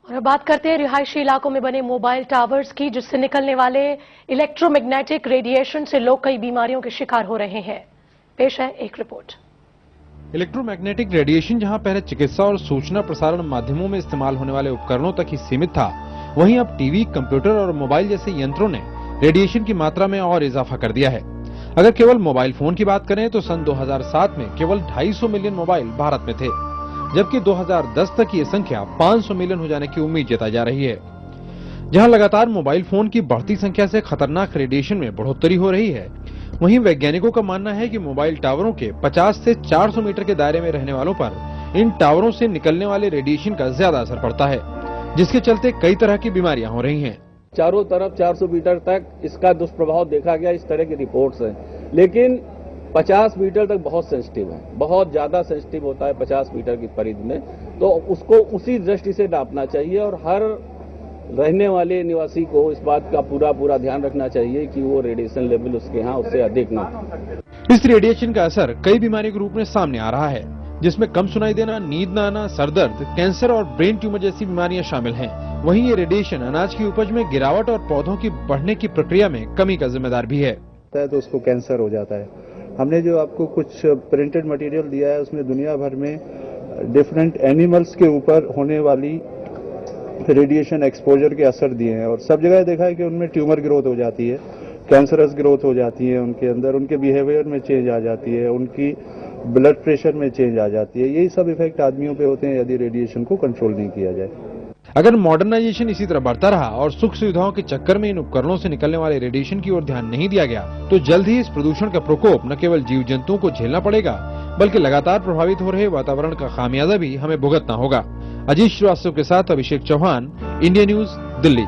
और अब बात करते हैं रिहायशी इलाकों में बने मोबाइल टावर्स की, जिससे निकलने वाले इलेक्ट्रोमैग्नेटिक रेडिएशन से लोग कई बीमारियों के शिकार हो रहे हैं। पेश है एक रिपोर्ट। इलेक्ट्रोमैग्नेटिक रेडिएशन जहां पहले चिकित्सा और सूचना प्रसारण माध्यमों में इस्तेमाल होने वाले उपकरणों तक ही सीमित था, वहीं अब टीवी, कंप्यूटर और मोबाइल जैसे यंत्रों ने रेडिएशन की मात्रा में और इजाफा कर दिया है। अगर केवल मोबाइल फोन की बात करें तो सन 2007 में केवल 250 मिलियन मोबाइल भारत में थे, जबकि 2010 तक ये संख्या 500 मिलियन हो जाने की उम्मीद जताई जा रही है। जहां लगातार मोबाइल फोन की बढ़ती संख्या से खतरनाक रेडिएशन में बढ़ोतरी हो रही है, वहीं वैज्ञानिकों का मानना है कि मोबाइल टावरों के 50 से 400 मीटर के दायरे में रहने वालों पर इन टावरों से निकलने वाले रेडिएशन का ज्यादा असर पड़ता है, जिसके चलते कई तरह की बीमारियां हो रही हैं। चारों तरफ 400 मीटर तक इसका दुष्प्रभाव देखा गया, इस तरह की रिपोर्ट्स हैं, लेकिन 50 मीटर तक बहुत सेंसिटिव है, बहुत ज्यादा सेंसिटिव होता है 50 मीटर की परिधि में, तो उसको उसी दृष्टि से नापना चाहिए और हर रहने वाले निवासी को इस बात का पूरा ध्यान रखना चाहिए कि वो रेडिएशन लेवल उसके यहाँ उससे अधिक ना हो। इस रेडिएशन का असर कई बीमारियों के रूप में सामने आ रहा है, जिसमें कम सुनाई देना, नींद न आना, सरदर्द, कैंसर और ब्रेन ट्यूमर जैसी बीमारियां शामिल हैं। वहीं ये रेडिएशन अनाज की उपज में गिरावट और पौधों की बढ़ने की प्रक्रिया में कमी का जिम्मेदार भी है। तो उसको कैंसर हो जाता है। हमने जो आपको कुछ प्रिंटेड मटेरियल दिया है, उसमें दुनिया भर में डिफरेंट एनिमल्स के ऊपर होने वाली रेडिएशन एक्सपोजर के असर दिए हैं, और सब जगह देखा है कि उनमें ट्यूमर ग्रोथ हो जाती है, कैंसरस ग्रोथ हो जाती है, उनके अंदर उनके बिहेवियर में चेंज आ जाती है, उनकी ब्लड प्रेशर में चेंज आ जाती है। यही सब इफेक्ट आदमियों पे होते हैं यदि रेडिएशन को कंट्रोल नहीं किया जाए। अगर मॉडर्नाइजेशन इसी तरह बढ़ता रहा और सुख सुविधाओं के चक्कर में इन उपकरणों से निकलने वाले रेडिएशन की ओर ध्यान नहीं दिया गया, तो जल्द ही इस प्रदूषण का प्रकोप न केवल जीव जंतुओं को झेलना पड़ेगा, बल्कि लगातार प्रभावित हो रहे वातावरण का खामियाजा भी हमें भुगतना होगा। अजीत श्रीवास्तव के साथ अभिषेक चौहान, इंडिया न्यूज, दिल्ली।